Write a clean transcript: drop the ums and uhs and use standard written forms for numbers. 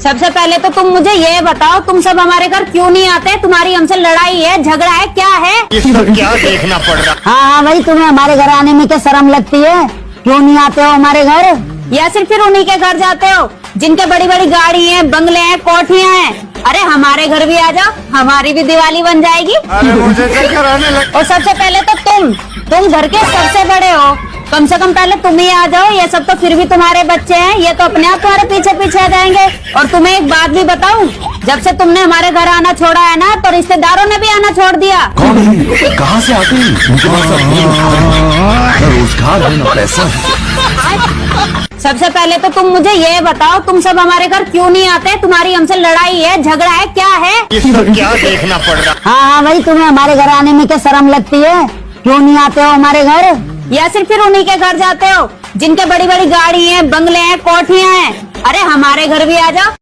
सबसे पहले तो तुम मुझे ये बताओ, तुम सब हमारे घर क्यों नहीं आते? तुम्हारी हमसे लड़ाई है, झगड़ा है, क्या है? ये सब क्या देखना पड़ रहा? हाँ भाई, तुम्हें हमारे घर आने में क्या शर्म लगती है? क्यों नहीं आते हो हमारे घर? या सिर्फ फिर उन्हीं के घर जाते हो जिनके बड़ी बड़ी गाड़ी है, बंगले हैं, कोठियां हैं? अरे हमारे घर भी आ जाओ, हमारी भी दिवाली बन जाएगी। अरे मुझे चक्कर आने लग। और सबसे पहले तो तुम घर के सबसे बड़े हो, कम से कम पहले तुम ही आ जाओ। ये सब तो फिर भी तुम्हारे बच्चे हैं, ये तो अपने आप तुम्हारे पीछे पीछे आ जाएंगे। और तुम्हें एक बात भी बताऊं, जब से तुमने हमारे घर आना छोड़ा है ना, तो रिश्तेदारों ने भी आना छोड़ दिया। कौन है? कहाँ से आते हैं? उनके पास न रोजगार है न पैसा है। सबसे पहले तो तुम मुझे ये बताओ, तुम सब हमारे घर क्यों नहीं आते? तुम्हारी हमसे लड़ाई है, झगड़ा है, क्या है? ये सब क्या देखना पड़ रहा? हाँ भाई, तुम्हें हमारे घर आने में क्या शर्म लगती है? क्यों नहीं आते हो हमारे घर? या सिर्फ फिर उन्हीं के घर जाते हो जिनके बड़ी बड़ी गाड़ी है, बंगले हैं, कोठियां हैं? अरे हमारे घर भी आ जाओ,